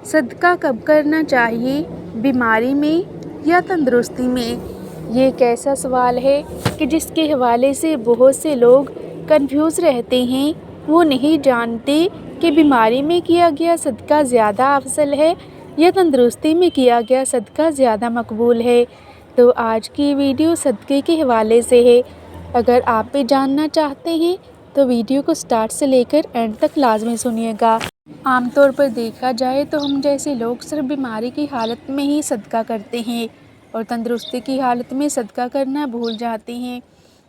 صدقہ کب کرنا چاہیے، بیماری میں یا تندرستی میں؟ یہ ایک ایسا سوال ہے کہ جس کے حوالے سے بہت سے لوگ کنفیوز رہتے ہیں۔ وہ نہیں جانتے کہ بیماری میں کیا گیا صدقہ زیادہ افضل ہے یا تندرستی میں کیا گیا صدقہ زیادہ مقبول ہے۔ تو آج کی ویڈیو صدقے کے حوالے سے ہے۔ اگر آپ بھی جاننا چاہتے ہیں تو ویڈیو کو سٹارٹ سے لے کر اینڈ تک لازمی سنیے گا۔ عام طور پر دیکھا جائے تو ہم جیسے لوگ صرف بیماری کی حالت میں ہی صدقہ کرتے ہیں اور تندرستی کی حالت میں صدقہ کرنا بھول جاتے ہیں،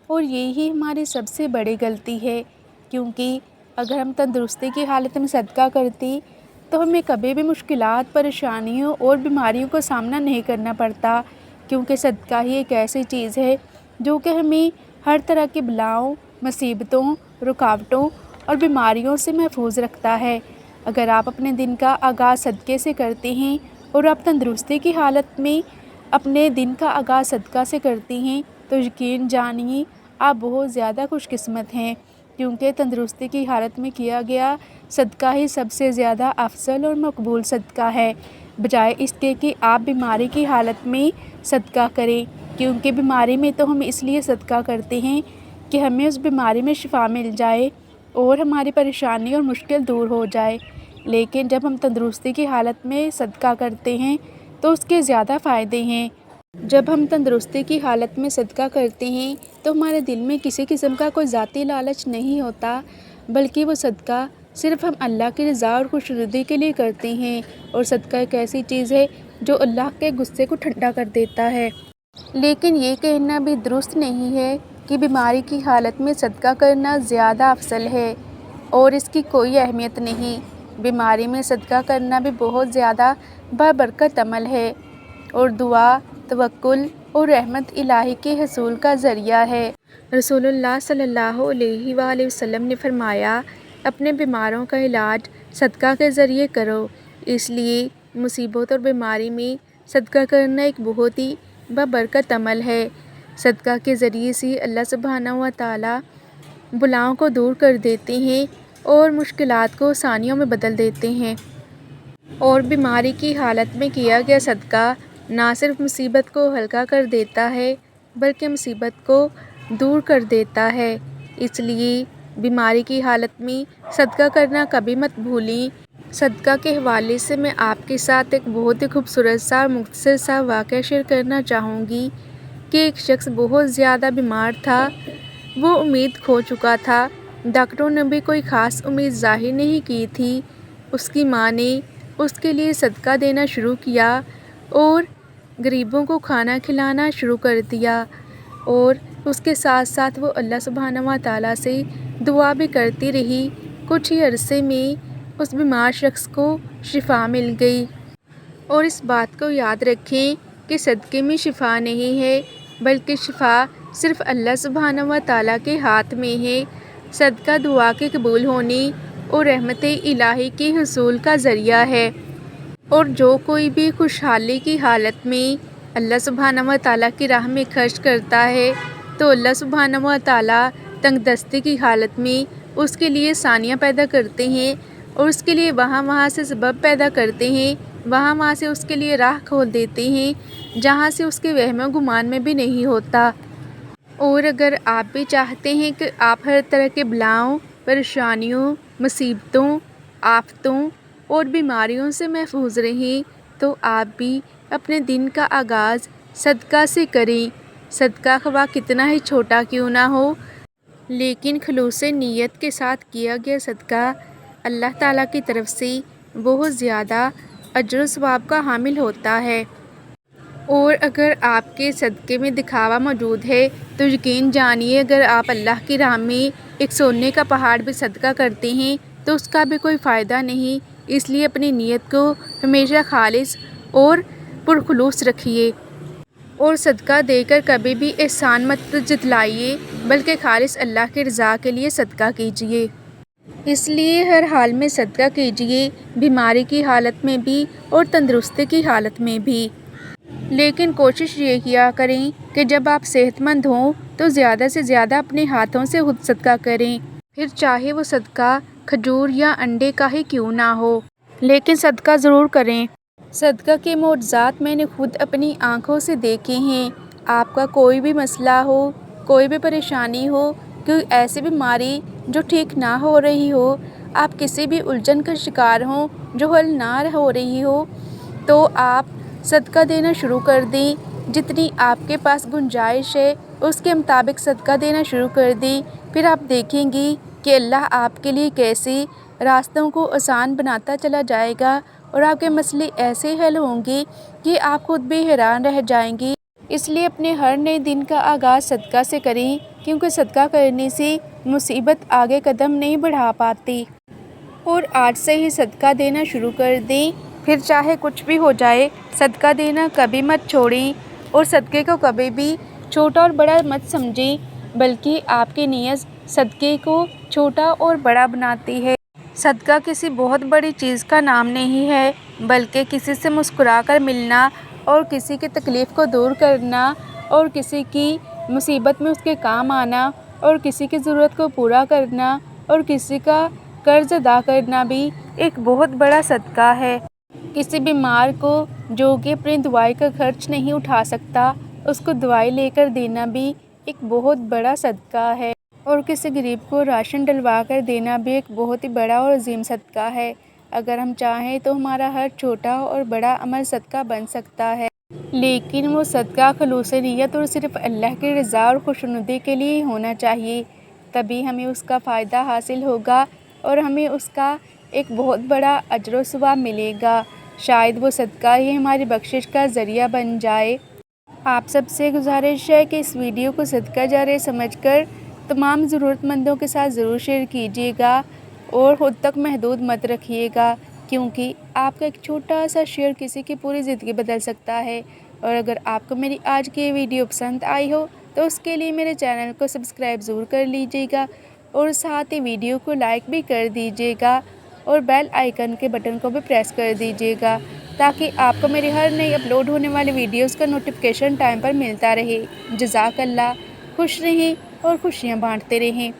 اور یہی ہماری سب سے بڑی غلطی ہے، کیونکہ اگر ہم تندرستی کی حالت میں صدقہ کرتے تو ہمیں کبھی بھی مشکلات، پریشانیوں اور بیماریوں کا سامنا نہیں کرنا پڑتا، کیونکہ صدقہ ہی ایک ایسی چیز ہے جو کہ ہمیں ہر طرح کی بلاؤں، مصیبتوں، رکاوٹوں اور بیماریوں سے محفوظ رکھتا ہے۔ اگر آپ اپنے دن کا آغاز صدقے سے کرتے ہیں اور آپ تندرستی کی حالت میں اپنے دن کا آغاز صدقہ سے کرتے ہیں تو یقین جانیے آپ بہت زیادہ خوش قسمت ہیں، کیونکہ تندرستی کی حالت میں کیا گیا صدقہ ہی سب سے زیادہ افضل اور مقبول صدقہ ہے، بجائے اس کے کہ آپ بیماری کی حالت میں صدقہ کریں، کیونکہ بیماری میں تو ہم اس لیے صدقہ کرتے ہیں کہ ہمیں اس بیماری میں شفا مل جائے اور ہماری پریشانی اور مشکل دور ہو جائے، لیکن جب ہم تندرستی کی حالت میں صدقہ کرتے ہیں تو اس کے زیادہ فائدے ہیں۔ جب ہم تندرستی کی حالت میں صدقہ کرتے ہیں تو ہمارے دل میں کسی قسم کا کوئی ذاتی لالچ نہیں ہوتا، بلکہ وہ صدقہ صرف ہم اللہ کی رضا اور خوشنودی کے لیے کرتے ہیں، اور صدقہ ایک ایسی چیز ہے جو اللہ کے غصے کو ٹھنڈا کر دیتا ہے۔ لیکن یہ کہنا بھی درست نہیں ہے کہ بیماری کی حالت میں صدقہ کرنا زیادہ افضل ہے اور اس کی کوئی اہمیت نہیں۔ بیماری میں صدقہ کرنا بھی بہت زیادہ بابرکت عمل ہے اور دعا، توکل اور رحمت الہی کے حصول کا ذریعہ ہے۔ رسول اللہ صلی اللہ علیہ وآلہ وسلم نے فرمایا، اپنے بیماروں کا علاج صدقہ کے ذریعے کرو۔ اس لیے مصیبت اور بیماری میں صدقہ کرنا ایک بہت ہی بابرکت عمل ہے۔ صدقہ کے ذریعے سے اللہ سبحانہ و تعالیٰ بلاؤں کو دور کر دیتے ہیں اور مشکلات کو آسانیوں میں بدل دیتے ہیں، اور بیماری کی حالت میں کیا گیا صدقہ نہ صرف مصیبت کو ہلکا کر دیتا ہے بلکہ مصیبت کو دور کر دیتا ہے۔ اس لیے بیماری کی حالت میں صدقہ کرنا کبھی مت بھولیں۔ صدقہ کے حوالے سے میں آپ کے ساتھ ایک بہت ہی خوبصورت سا اور مختصر سا واقعہ شیئر کرنا چاہوں گی کہ ایک شخص بہت زیادہ بیمار تھا، وہ امید کھو چکا تھا، ڈاکٹروں نے بھی کوئی خاص امید ظاہر نہیں کی تھی۔ اس کی ماں نے اس کے لیے صدقہ دینا شروع کیا اور غریبوں کو کھانا کھلانا شروع کر دیا، اور اس کے ساتھ ساتھ وہ اللہ سبحانہ و تعالیٰ سے دعا بھی کرتی رہی۔ کچھ ہی عرصے میں اس بیمار شخص کو شفا مل گئی۔ اور اس بات کو یاد رکھیں کہ صدقے میں شفا نہیں ہے بلکہ شفا صرف اللہ سبحانہ و تعالیٰ کے ہاتھ میں ہے۔ صدقہ دعا کے قبول ہونے اور رحمت الہی کے حصول کا ذریعہ ہے، اور جو کوئی بھی خوشحالی کی حالت میں اللہ سبحانہ و تعالیٰ کی راہ میں خرچ کرتا ہے تو اللہ سبحانہ و تعالیٰ تنگ دستی کی حالت میں اس کے لیے آسانیاں پیدا کرتے ہیں، اور اس کے لیے وہاں سے سبب پیدا کرتے ہیں، وہاں سے اس کے لیے راہ کھول دیتے ہیں جہاں سے اس کے وہم و گمان میں بھی نہیں ہوتا۔ اور اگر آپ بھی چاہتے ہیں کہ آپ ہر طرح کے بلاؤں، پریشانیوں، مصیبتوں، آفتوں اور بیماریوں سے محفوظ رہیں تو آپ بھی اپنے دن کا آغاز صدقہ سے کریں۔ صدقہ خواہ کتنا ہی چھوٹا کیوں نہ ہو، لیکن خلوص نیت کے ساتھ کیا گیا صدقہ اللہ تعالیٰ کی طرف سے بہت زیادہ اجر و ثواب کا حامل ہوتا ہے۔ اور اگر آپ کے صدقے میں دکھاوا موجود ہے تو یقین جانیے اگر آپ اللہ کی راہ میں ایک سونے کا پہاڑ بھی صدقہ کرتے ہیں تو اس کا بھی کوئی فائدہ نہیں۔ اس لیے اپنی نیت کو ہمیشہ خالص اور پرخلوص رکھیے، اور صدقہ دے کر کبھی بھی احسان مت جتلائیے بلکہ خالص اللہ کی رضا کے لیے صدقہ کیجیے۔ اس لیے ہر حال میں صدقہ کیجیے، بیماری کی حالت میں بھی اور تندرستی کی حالت میں بھی۔ لیکن کوشش یہ کیا کریں کہ جب آپ صحت مند ہوں تو زیادہ سے زیادہ اپنے ہاتھوں سے خود صدقہ کریں، پھر چاہے وہ صدقہ کھجور یا انڈے کا ہی کیوں نہ ہو۔ لیکن صدقہ ضرور کریں۔ صدقہ کے معجزات میں نے خود اپنی آنکھوں سے دیکھے ہیں۔ آپ کا کوئی بھی مسئلہ ہو، کوئی بھی پریشانی ہو، کوئی ایسی بیماری جو ٹھیک نہ ہو رہی ہو، آپ کسی بھی الجھن کا شکار ہوں جو حل نہ ہو رہی ہو، تو آپ صدقہ دینا شروع کر دیں۔ جتنی آپ کے پاس گنجائش ہے اس کے مطابق صدقہ دینا شروع کر دیں۔ پھر آپ دیکھیں گی کہ اللہ آپ کے لیے کیسے راستوں کو آسان بناتا چلا جائے گا اور آپ کے مسئلے ایسے حل ہوں گے کہ آپ خود بھی حیران رہ جائیں گی۔ اس لیے اپنے ہر نئے دن کا آغاز صدقہ سے کریں، کیونکہ صدقہ کرنے سے مصیبت آگے قدم نہیں بڑھا پاتی۔ اور آج سے ہی صدقہ دینا شروع کر دیں، پھر چاہے کچھ بھی ہو جائے، صدقہ دینا کبھی مت چھوڑیں۔ اور صدقے کو کبھی بھی چھوٹا اور بڑا مت سمجھیں، بلکہ آپ کی نیت صدقے کو چھوٹا اور بڑا بناتی ہے۔ صدقہ کسی بہت بڑی چیز کا نام نہیں ہے، بلکہ کسی سے مسکرا کر ملنا اور کسی کی تکلیف کو دور کرنا اور کسی کی مصیبت میں اس کے کام آنا اور کسی کی ضرورت کو پورا کرنا اور کسی کا قرض ادا کرنا بھی ایک بہت بڑا صدقہ ہے۔ کسی بیمار کو جو کہ اپنی دوائی کا خرچ نہیں اٹھا سکتا، اس کو دوائی لے کر دینا بھی ایک بہت بڑا صدقہ ہے۔ اور کسی غریب کو راشن ڈلوا کر دینا بھی ایک بہت ہی بڑا اور عظیم صدقہ ہے۔ اگر ہم چاہیں تو ہمارا ہر چھوٹا اور بڑا عمل صدقہ بن سکتا ہے، لیکن وہ صدقہ خلوص نیت اور صرف اللہ کی رضا اور خوشنودی کے لیے ہونا چاہیے۔ تبھی ہمیں اس کا فائدہ حاصل ہوگا اور ہمیں اس کا ایک بہت بڑا اجر و ثواب ملے گا۔ شاید وہ صدقہ ہی ہماری بخشش کا ذریعہ بن جائے۔ آپ سب سے گزارش ہے کہ اس ویڈیو کو صدقہ جاریہ سمجھ کر تمام ضرورت مندوں کے ساتھ ضرور شیئر کیجیے گا اور خود تک محدود مت رکھیے گا، کیونکہ آپ کا ایک چھوٹا سا شیئر کسی کی پوری زندگی بدل سکتا ہے۔ اور اگر آپ کو میری آج کی یہ ویڈیو پسند آئی ہو تو اس کے لیے میرے چینل کو سبسکرائب ضرور کر لیجیے گا اور ساتھ ہی ویڈیو کو لائک بھی کر دیجیے گا اور بیل آئیکن کے بٹن کو بھی پریس کر دیجیے گا، تاکہ آپ کو میری ہر نئی اپلوڈ ہونے والی ویڈیوز کا نوٹیفیکیشن ٹائم پر ملتا رہے۔ جزاک اللہ۔ خوش رہیں اور خوشیاں بانٹتے رہیں۔